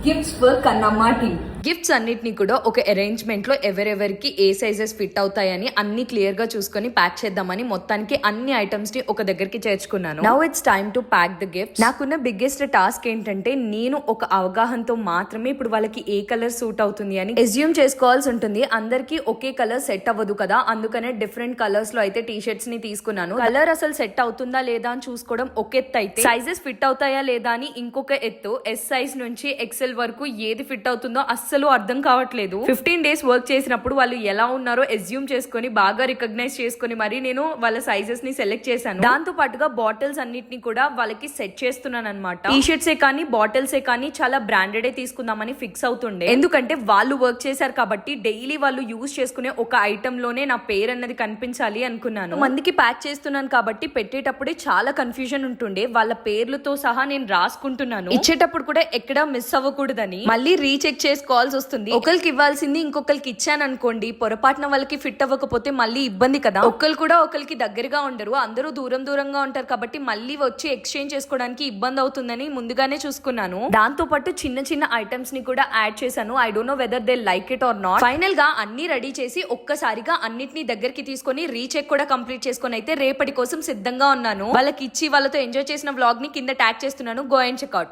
Gifts for Kannamma team. Gifts అన్నిటిని కూడా ఒక అరేంజ్మెంట్ లో ఎవరెవరికి ఏ సైజెస్ ఫిట్ అవుతాయని అన్ని క్లియర్ గా చూసుకొని ప్యాక్ చేద్దామని మొత్తానికి అన్ని ఐటమ్స్ ని ఒక దగ్గరికి చేర్చుకున్నాను. Now it's time to pack the gift. నాకున్న బిగ్గెస్ట్ టాస్క్ ఏంటంటే నేను ఒక అవగాహనతో మాత్రమే ఇప్పుడు వాళ్ళకి ఏ కలర్ సూట్ అవుతుంది అని ఎస్యూమ్ చేసుకోవాల్సి ఉంటుంది. అందరికి ఒకే కలర్ సెట్ అవ్వదు కదా, అందుకనే డిఫరెంట్ కలర్స్ లో అయితే టీ షర్ట్స్ ని తీసుకున్నాను. కలర్ అసలు సెట్ అవుతుందా లేదా అని చూసుకోవడం ఒక ఎత్తు అయితే, సైజెస్ ఫిట్ అవుతాయా లేదా అని ఇంకొక ఎత్తు. ఎస్ సైజ్ నుంచి ఎక్సెల్ వరకు ఏది ఫిట్ అవుతుందో అస్సలు అర్థం కావట్లేదు. 15 days వర్క్ చేసినప్పుడు వాళ్ళు ఎలా ఉన్నారో ఎస్యూమ్ చేసుకుని బాగా రికగ్నైజ్ చేసుకుని మరి నేను వాళ్ళ సైజెస్ ని సెలెక్ట్ చేశాను. దాంతో పాటుగా బాటిల్స్ అన్నిటిని కూడా వాళ్ళకి సెట్ చేస్తున్నాను అనమాట. టీ షర్ట్సే కానీ బాటిల్సే కానీ చాలా బ్రాండెడ్ తీసుకుందామని ఫిక్స్ అవుతుండే. ఎందుకంటే వాళ్ళు వర్క్ చేశారు కాబట్టి డైలీ వాళ్ళు యూజ్ చేసుకునే ఒక ఐటమ్ లోనే నా పేరు అన్నది కనిపించాలి అనుకున్నాను. మందికి ప్యాక్ చేస్తున్నాను కాబట్టి పెట్టేటప్పుడే చాలా కన్ఫ్యూజన్ ఉంటుండే. వాళ్ళ పేర్లతో సహా నేను రాసుకుంటున్నాను. ఇచ్చేటప్పుడు కూడా ఎక్కడ మిస్ అవ్వకూడదని మళ్ళీ రీచెక్ చేసుకోవాల్సి వస్తుంది. ఒకరికి ఇవ్వాల్సింది ఇంకొకరికి ఇచ్చాను అనుకోండి, పొరపాటున వాళ్ళకి ఫిట్ అవ్వకపోతే మళ్ళీ ఇబ్బంది కదా. ఒకరు కూడా ఒకరికి దగ్గరగా ఉండరు, అందరూ దూరం దూరంగా ఉంటారు కాబట్టి మళ్ళీ వచ్చి ఎక్స్చేంజ్ చేసుకోవడానికి ఇబ్బంది అవుతుందని ముందుగానే చూసుకున్నాను. దాంతో పాటు చిన్న చిన్న ఐటమ్స్ ని కూడా యాడ్ చేశాను. I don't know whether they like it or not. Final గా అన్ని రెడీ చేసి ఒక్కసారిగా అన్నిటిని దగ్గరికి తీసుకొని రీచెక్ కూడా కంప్లీట్ చేసుకొని అయితే రేపటి కోసం సిద్ధంగా ఉన్నాను. వాళ్ళకి ఇచ్చి వాళ్ళతో ఎంజాయ్ చేసిన వ్లాగ్ ని కింద ట్యాగ్ చేస్తున్నాను. Go and checkout.